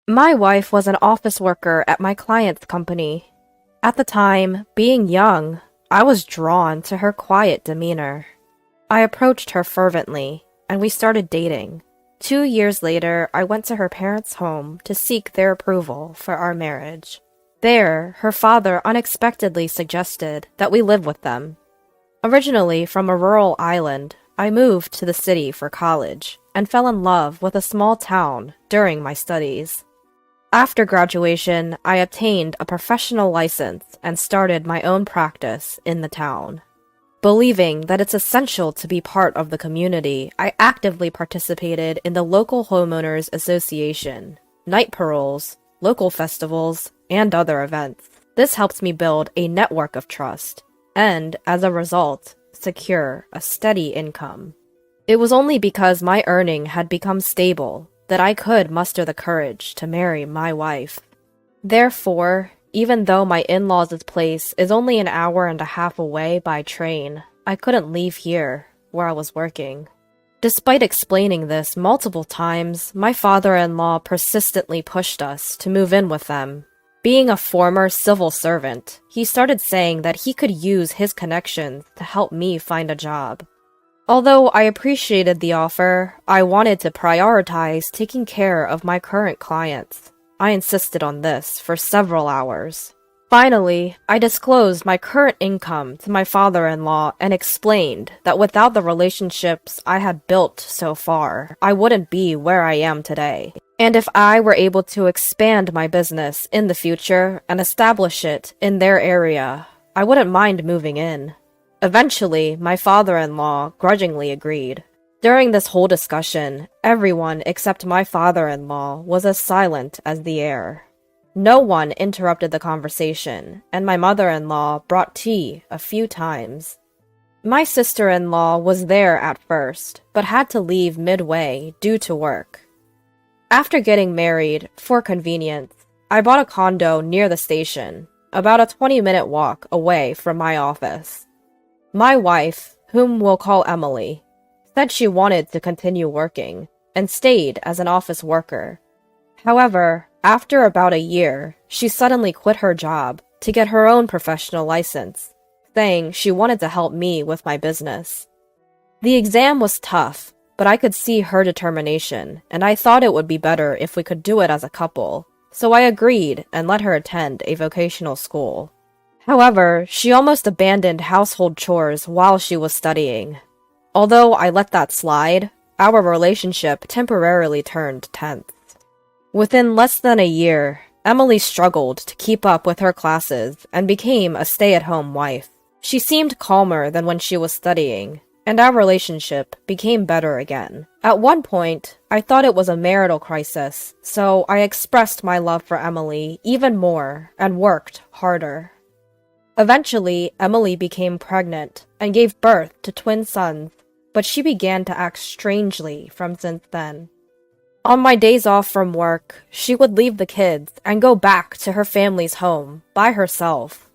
My wife was an office worker at my client's company. At the time, being young, I was drawn to her quiet demeanor. I approached her fervently, and we started dating. 2 years later, I went to her parents' home to seek their approval for our marriage. There, her father unexpectedly suggested that we live with them. Originally from a rural island, I moved to the city for college and fell in love with a small town during my studies. After graduation, I obtained a professional license and started my own practice in the town. Believing that it's essential to be part of the community, I actively participated in the local homeowners association, night paroles, local festivals, and other events. This helps me build a network of trust and, as a result, secure a steady income. It was only because my earning had become stable that I could muster the courage to marry my wife. Therefore, even though my in-laws' place is only an hour and a half away by train, I couldn't leave here, where I was working. Despite explaining this multiple times, my father-in-law persistently pushed us to move in with them. Being a former civil servant, he started saying that he could use his connections to help me find a job. Although I appreciated the offer, I wanted to prioritize taking care of my current clients. I insisted on this for several hours. Finally, I disclosed my current income to my father-in-law and explained that without the relationships I had built so far, I wouldn't be where I am today. And if I were able to expand my business in the future and establish it in their area, I wouldn't mind moving in. Eventually, my father-in-law grudgingly agreed. During this whole discussion, everyone except my father-in-law was as silent as the air. No one interrupted the conversation, and my mother-in-law brought tea a few times. My sister-in-law was there at first, but had to leave midway due to work. After getting married, for convenience, I bought a condo near the station, about a 20-minute walk away from my office. My wife, whom we'll call Emily, said she wanted to continue working and stayed as an office worker. However, after about a year, she suddenly quit her job to get her own professional license, saying she wanted to help me with my business. The exam was tough, but I could see her determination, and I thought it would be better if we could do it as a couple, so I agreed and let her attend a vocational school. However, she almost abandoned household chores while she was studying. Although I let that slide, our relationship temporarily turned tense. Within less than a year, Emily struggled to keep up with her classes and became a stay-at-home wife. She seemed calmer than when she was studying, and our relationship became better again. At one point, I thought it was a marital crisis, so I expressed my love for Emily even more and worked harder. Eventually, Emily became pregnant and gave birth to twin sons, but she began to act strangely from since then. On my days off from work, she would leave the kids and go back to her family's home by herself.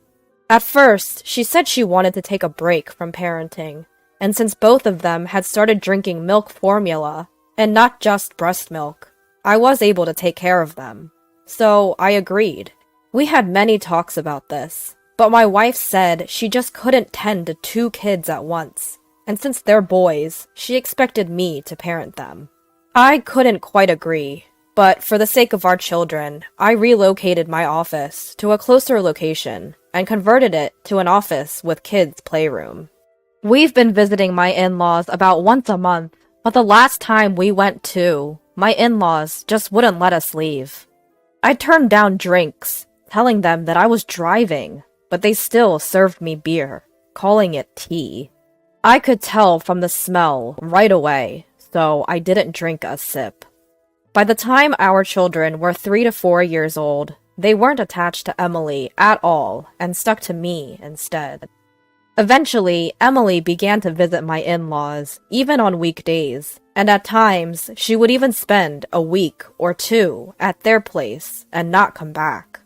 At first, she said she wanted to take a break from parenting, and since both of them had started drinking milk formula, and not just breast milk, I was able to take care of them. So I agreed. We had many talks about this, but my wife said she just couldn't tend to 2 kids at once, and since they're boys, she expected me to parent them. I couldn't quite agree, but for the sake of our children, I relocated my office to a closer location and converted it to an office with kids' playroom. We've been visiting my in-laws about once a month, but the last time we went too, my in-laws just wouldn't let us leave. I turned down drinks, telling them that I was driving, but they still served me beer, calling it tea. I could tell from the smell right away, so I didn't drink a sip. By the time our children were 3 to 4 years old, they weren't attached to Emily at all and stuck to me instead. Eventually, Emily began to visit my in-laws, even on weekdays, and at times, she would even spend a week or 2 at their place and not come back.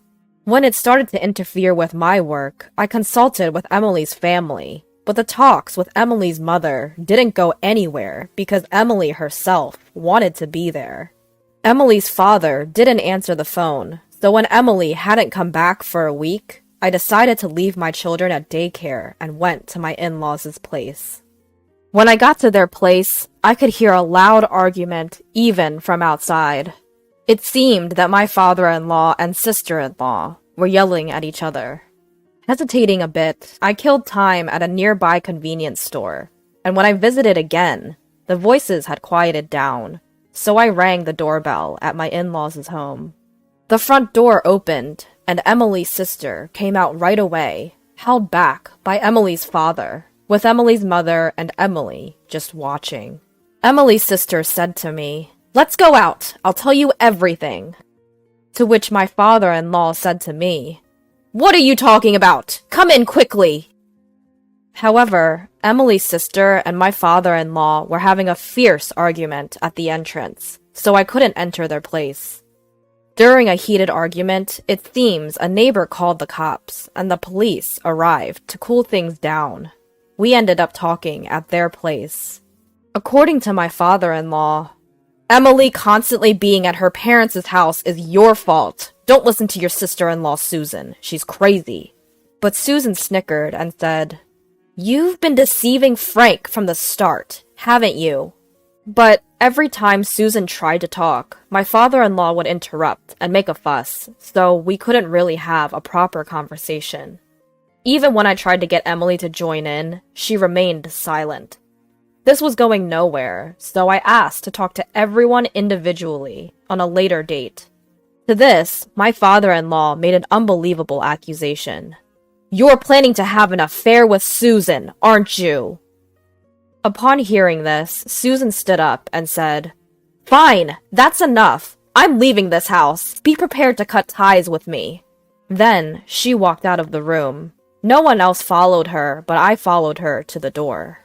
When it started to interfere with my work, I consulted with Emily's family, but the talks with Emily's mother didn't go anywhere because Emily herself wanted to be there. Emily's father didn't answer the phone, so when Emily hadn't come back for a week, I decided to leave my children at daycare and went to my in-laws' place. When I got to their place, I could hear a loud argument even from outside. It seemed that my father-in-law and sister-in-law were yelling at each other. Hesitating a bit, I killed time at a nearby convenience store, and when I visited again, the voices had quieted down, so I rang the doorbell at my in-laws' home. The front door opened, and Emily's sister came out right away, held back by Emily's father, with Emily's mother and Emily just watching. Emily's sister said to me, "Let's go out, I'll tell you everything." To which my father-in-law said to me, "What are you talking about? Come in quickly." However, Emily's sister and my father-in-law were having a fierce argument at the entrance, so I couldn't enter their place. During a heated argument, it seems a neighbor called the cops, and the police arrived to cool things down. We ended up talking at their place. According to my father-in-law, "Emily constantly being at her parents' house is your fault. Don't listen to your sister-in-law, Susan. She's crazy." But Susan snickered and said, "You've been deceiving Frank from the start, haven't you?" But every time Susan tried to talk, my father-in-law would interrupt and make a fuss, so we couldn't really have a proper conversation. Even when I tried to get Emily to join in, she remained silent. This was going nowhere, so I asked to talk to everyone individually on a later date. To this, my father-in-law made an unbelievable accusation. "You're planning to have an affair with Susan, aren't you?" Upon hearing this, Susan stood up and said, "Fine, that's enough. I'm leaving this house. Be prepared to cut ties with me." Then she walked out of the room. No one else followed her, but I followed her to the door.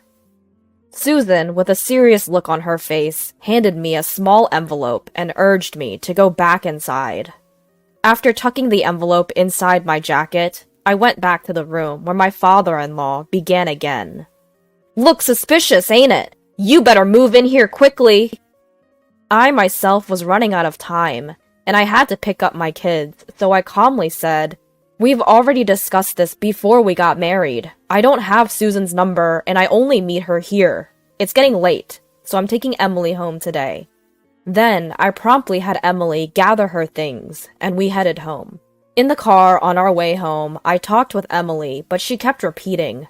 Susan, with a serious look on her face, handed me a small envelope and urged me to go back inside. After tucking the envelope inside my jacket, I went back to the room where my father-in-law began again. "Looks suspicious, ain't it? You better move in here quickly." I myself was running out of time, and I had to pick up my kids, so I calmly said, "We've already discussed this before we got married. I don't have Susan's number, and I only meet her here. It's getting late, so I'm taking Emily home today." Then I promptly had Emily gather her things, and we headed home. In the car on our way home, I talked with Emily, but she kept repeating,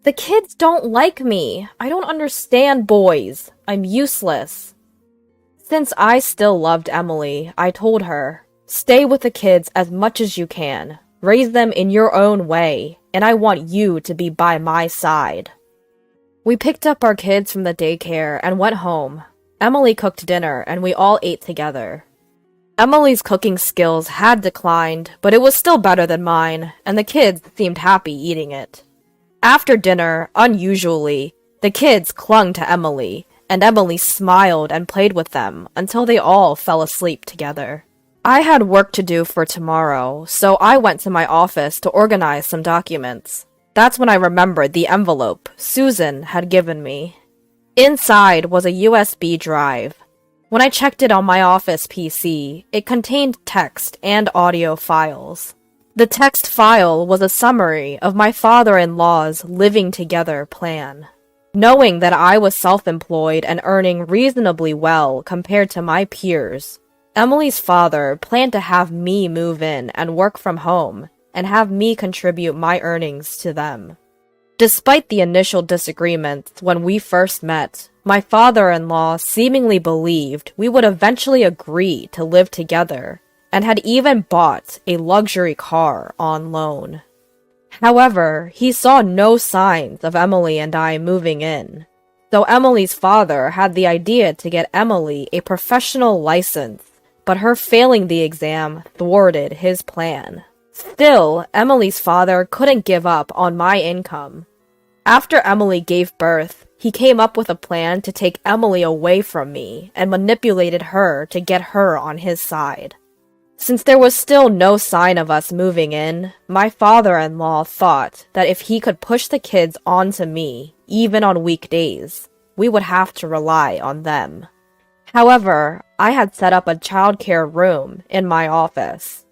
"The kids don't like me. I don't understand boys. I'm useless." Since I still loved Emily, I told her, "Stay with the kids as much as you can. Raise them in your own way, and I want you to be by my side." We picked up our kids from the daycare and went home. Emily cooked dinner, and we all ate together. Emily's cooking skills had declined, but it was still better than mine, and the kids seemed happy eating it. After dinner, unusually, the kids clung to Emily, and Emily smiled and played with them until they all fell asleep together. I had work to do for tomorrow, so I went to my office to organize some documents. That's when I remembered the envelope Susan had given me. Inside was a USB drive. When I checked it on my office PC, it contained text and audio files. The text file was a summary of my father-in-law's living together plan. Knowing that I was self-employed and earning reasonably well compared to my peers, Emily's father planned to have me move in and work from home, and have me contribute my earnings to them. Despite the initial disagreements when we first met, my father-in-law seemingly believed we would eventually agree to live together, and had even bought a luxury car on loan. However, he saw no signs of Emily and I moving in, so Emily's father had the idea to get Emily a professional license, but her failing the exam thwarted his plan. Still, Emily's father couldn't give up on my income. After Emily gave birth, he came up with a plan to take Emily away from me and manipulated her to get her on his side. Since there was still no sign of us moving in, my father-in-law thought that if he could push the kids onto me, even on weekdays, we would have to rely on them. However, I had set up a childcare room in my office.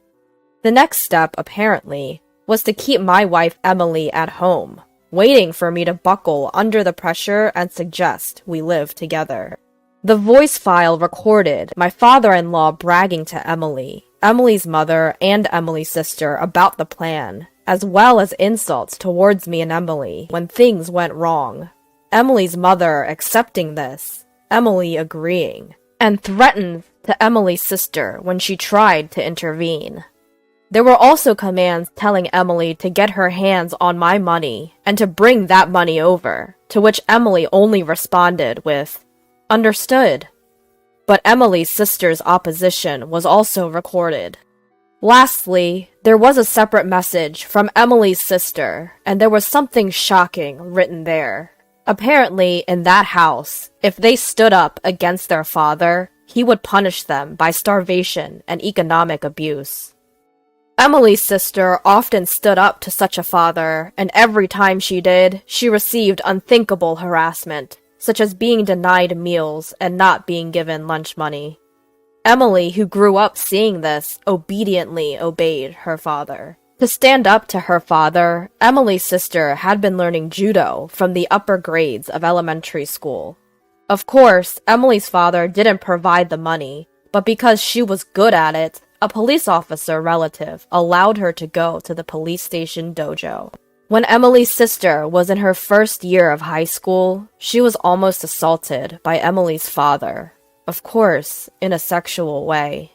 The next step, apparently, was to keep my wife Emily at home, waiting for me to buckle under the pressure and suggest we live together. The voice file recorded my father-in-law bragging to Emily, Emily's mother, and Emily's sister about the plan, as well as insults towards me and Emily when things went wrong. Emily's mother accepting this, Emily agreeing, and threatened to Emily's sister when she tried to intervene. There were also commands telling Emily to get her hands on my money and to bring that money over, to which Emily only responded with, "Understood." But Emily's sister's opposition was also recorded. Lastly, there was a separate message from Emily's sister, and there was something shocking written there. Apparently, in that house, if they stood up against their father, he would punish them by starvation and economic abuse. Emily's sister often stood up to such a father, and every time she did, she received unthinkable harassment, such as being denied meals and not being given lunch money. Emily, who grew up seeing this, obediently obeyed her father. To stand up to her father, Emily's sister had been learning judo from the upper grades of elementary school. Of course, Emily's father didn't provide the money, but because she was good at it, a police officer relative allowed her to go to the police station dojo. When Emily's sister was in her first year of high school, she was almost assaulted by Emily's father, of course, in a sexual way.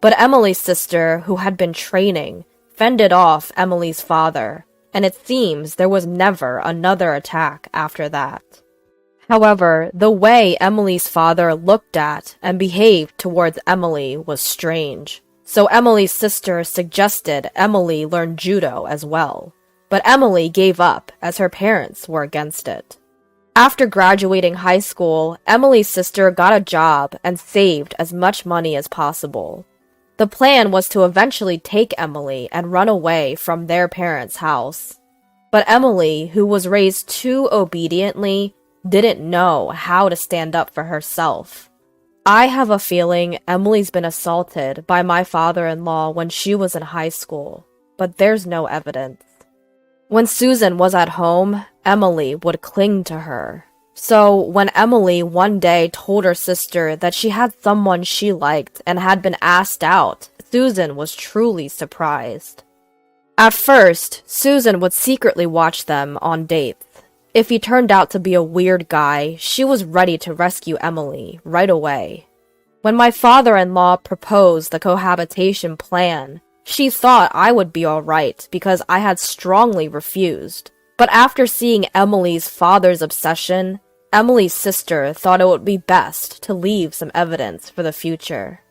But Emily's sister, who had been training, fended off Emily's father, and it seems there was never another attack after that. However, the way Emily's father looked at and behaved towards Emily was strange, so Emily's sister suggested Emily learn judo as well, but Emily gave up as her parents were against it. After graduating high school, Emily's sister got a job and saved as much money as possible. The plan was to eventually take Emily and run away from their parents' house. But Emily, who was raised too obediently, didn't know how to stand up for herself. I have a feeling Emily's been assaulted by my father-in-law when she was in high school, but there's no evidence. When Susan was at home, Emily would cling to her. So when Emily one day told her sister that she had someone she liked and had been asked out, Susan was truly surprised. At first, Susan would secretly watch them on dates. If he turned out to be a weird guy, she was ready to rescue Emily right away. When my father-in-law proposed the cohabitation plan, she thought I would be alright because I had strongly refused. But after seeing Emily's father's obsession, Emily's sister thought it would be best to leave some evidence for the future.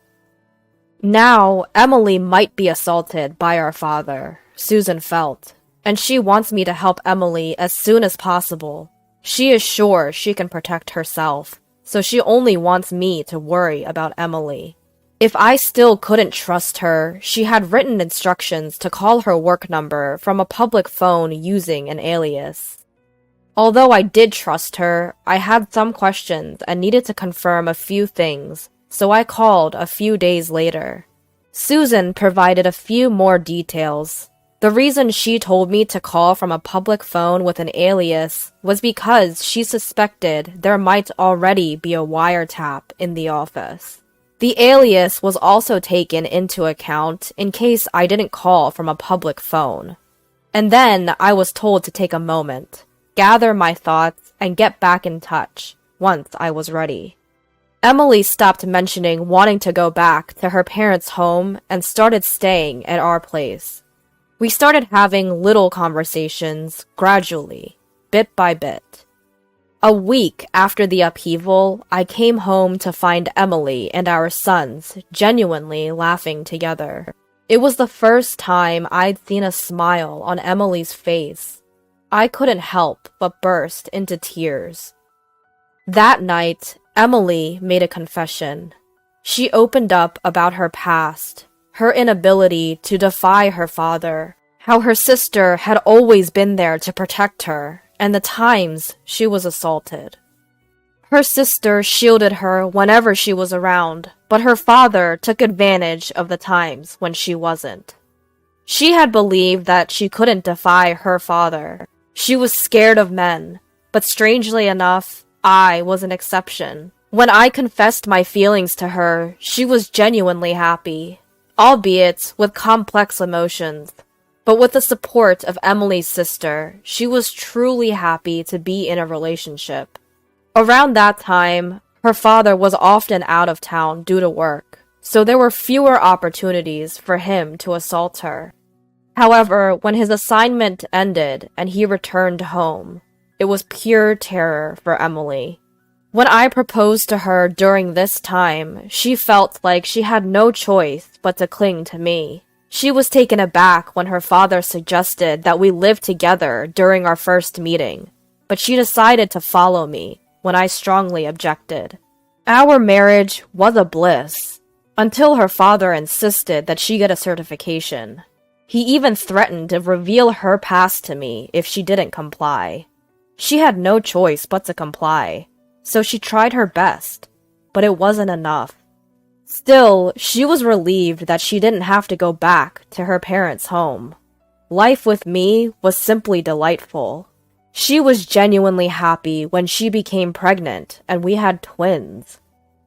Now, Emily might be assaulted by our father, Susan felt, and she wants me to help Emily as soon as possible. She is sure she can protect herself, so she only wants me to worry about Emily. If I still couldn't trust her, she had written instructions to call her work number from a public phone using an alias. Although I did trust her, I had some questions and needed to confirm a few things, so I called a few days later. Susan provided a few more details. The reason she told me to call from a public phone with an alias was because she suspected there might already be a wiretap in the office. The alias was also taken into account in case I didn't call from a public phone. And then I was told to take a moment, gather my thoughts, and get back in touch once I was ready. Emily stopped mentioning wanting to go back to her parents' home and started staying at our place. We started having little conversations gradually, bit by bit. A week after the upheaval, I came home to find Emily and our sons genuinely laughing together. It was the first time I'd seen a smile on Emily's face. I couldn't help but burst into tears. That night, Emily made a confession. She opened up about her past, her inability to defy her father, how her sister had always been there to protect her, and the times she was assaulted. Her sister shielded her whenever she was around, but her father took advantage of the times when she wasn't. She had believed that she couldn't defy her father. She was scared of men, but strangely enough, I was an exception. When I confessed my feelings to her, she was genuinely happy, albeit with complex emotions. But with the support of Emily's sister, she was truly happy to be in a relationship. Around that time, her father was often out of town due to work, so there were fewer opportunities for him to assault her. However, when his assignment ended and he returned home, it was pure terror for Emily. When I proposed to her during this time, she felt like she had no choice but to cling to me. She was taken aback when her father suggested that we live together during our first meeting, but she decided to follow me when I strongly objected. Our marriage was a bliss, until her father insisted that she get a certification. He even threatened to reveal her past to me if she didn't comply. She had no choice but to comply, so she tried her best, but it wasn't enough. Still, she was relieved that she didn't have to go back to her parents' home. Life with me was simply delightful. She was genuinely happy when she became pregnant and we had twins.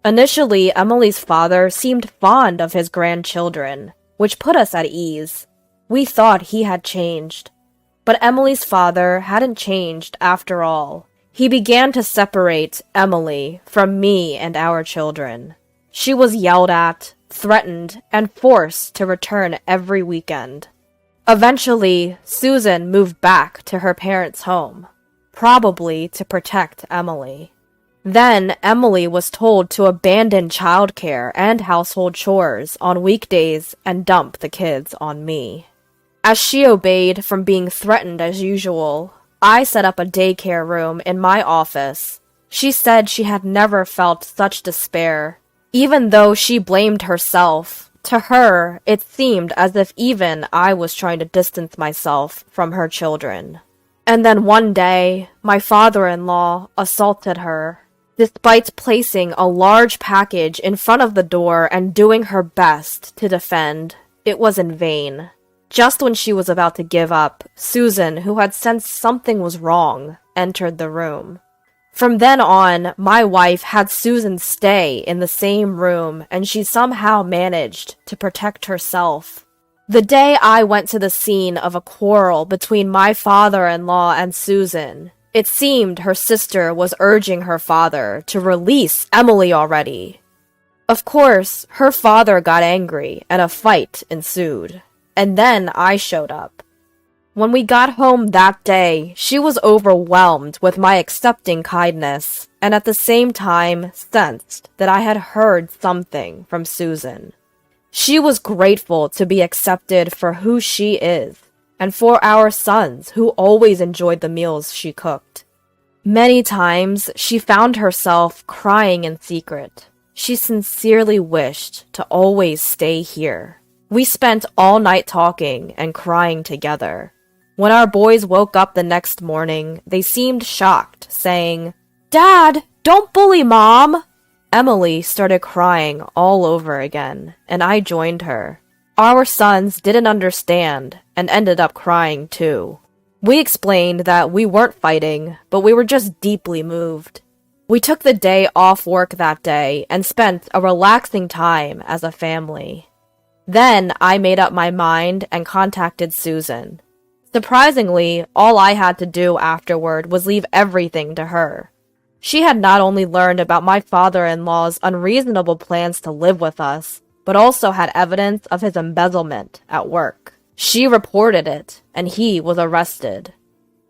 Initially, Emily's father seemed fond of his grandchildren, which put us at ease. We thought he had changed. But Emily's father hadn't changed after all. He began to separate Emily from me and our children. She was yelled at, threatened, and forced to return every weekend. Eventually, Susan moved back to her parents' home, probably to protect Emily. Then, Emily was told to abandon childcare and household chores on weekdays and dump the kids on me. As she obeyed from being threatened as usual, I set up a daycare room in my office. She said she had never felt such despair. Even though she blamed herself, to her, it seemed as if even I was trying to distance myself from her children. And then one day, my father-in-law assaulted her. Despite placing a large package in front of the door and doing her best to defend, it was in vain. Just when she was about to give up, Susan, who had sensed something was wrong, entered the room. From then on, my wife had Susan stay in the same room, and she somehow managed to protect herself. The day I went to the scene of a quarrel between my father-in-law and Susan, it seemed her sister was urging her father to release Emily already. Of course, her father got angry, and a fight ensued. And then I showed up. When we got home that day, she was overwhelmed with my accepting kindness, and at the same time sensed that I had heard something from Susan. She was grateful to be accepted for who she is, and for our sons who always enjoyed the meals she cooked. Many times, she found herself crying in secret. She sincerely wished to always stay here. We spent all night talking and crying together. When our boys woke up the next morning, they seemed shocked, saying, "Dad, don't bully Mom!" Emily started crying all over again, and I joined her. Our sons didn't understand and ended up crying too. We explained that we weren't fighting, but we were just deeply moved. We took the day off work that day and spent a relaxing time as a family. Then I made up my mind and contacted Susan. Surprisingly, all I had to do afterward was leave everything to her. She had not only learned about my father-in-law's unreasonable plans to live with us, but also had evidence of his embezzlement at work. She reported it, and he was arrested.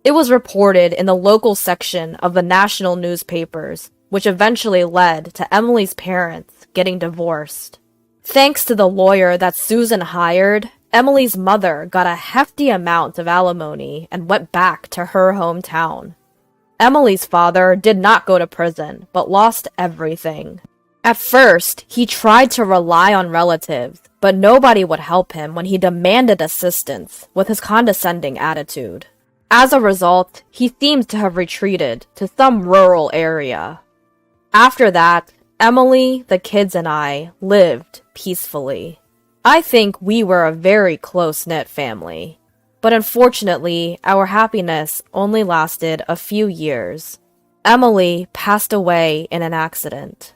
It was reported in the local section of the national newspapers, which eventually led to Emily's parents getting divorced. Thanks to the lawyer that Susan hired, Emily's mother got a hefty amount of alimony and went back to her hometown. Emily's father did not go to prison, but lost everything. At first, he tried to rely on relatives, but nobody would help him when he demanded assistance with his condescending attitude. As a result, he seems to have retreated to some rural area. After that, Emily, the kids, and I lived peacefully. I think we were a very close-knit family, but unfortunately, our happiness only lasted a few years. Emily passed away in an accident.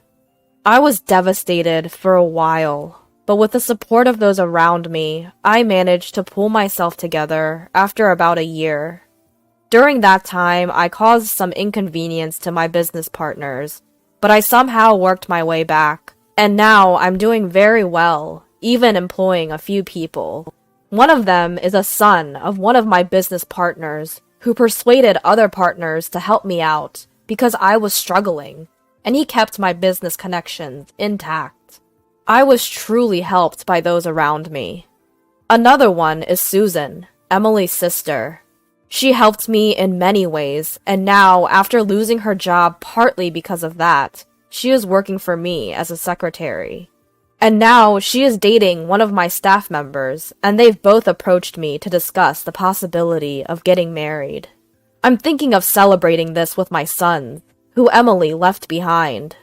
I was devastated for a while, but with the support of those around me, I managed to pull myself together after about a year. During that time, I caused some inconvenience to my business partners, but I somehow worked my way back, and now I'm doing very well, even employing a few people. One of them is a son of one of my business partners who persuaded other partners to help me out because I was struggling, and he kept my business connections intact. I was truly helped by those around me. Another one is Susan, Emily's sister. She helped me in many ways, and now, after losing her job partly because of that, she is working for me as a secretary. And now, she is dating one of my staff members, and they've both approached me to discuss the possibility of getting married. I'm thinking of celebrating this with my sons, who Emily left behind.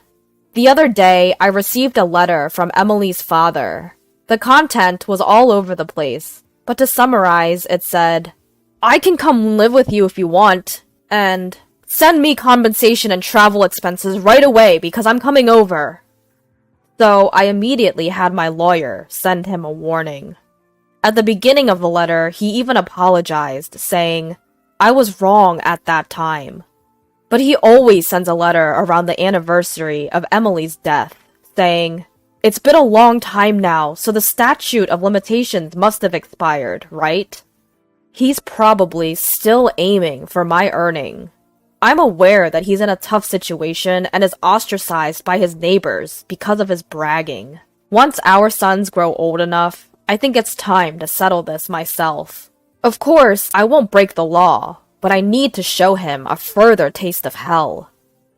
The other day, I received a letter from Emily's father. The content was all over the place, but to summarize, it said, "I can come live with you if you want, and send me compensation and travel expenses right away because I'm coming over." So I immediately had my lawyer send him a warning. At the beginning of the letter, he even apologized, saying, "I was wrong at that time." But he always sends a letter around the anniversary of Emily's death, saying, "It's been a long time now, so the statute of limitations must have expired, right?" He's probably still aiming for my earning. I'm aware that he's in a tough situation and is ostracized by his neighbors because of his bragging. Once our sons grow old enough, I think it's time to settle this myself. Of course, I won't break the law, but I need to show him a further taste of hell.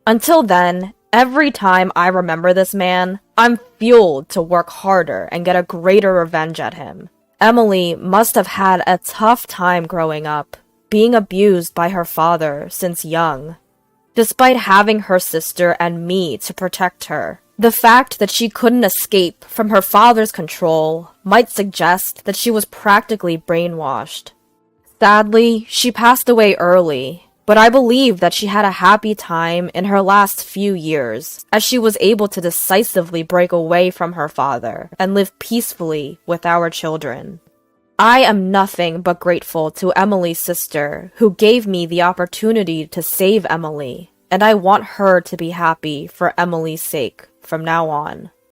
Until then, every time I remember this man, I'm fueled to work harder and get a greater revenge at him. Emily must have had a tough time growing up, being abused by her father since young. Despite having her sister and me to protect her, the fact that she couldn't escape from her father's control might suggest that she was practically brainwashed. Sadly, she passed away early, but I believe that she had a happy time in her last few years, as she was able to decisively break away from her father and live peacefully with our children. I am nothing but grateful to Emily's sister, who gave me the opportunity to save Emily, and I want her to be happy for Emily's sake from now on.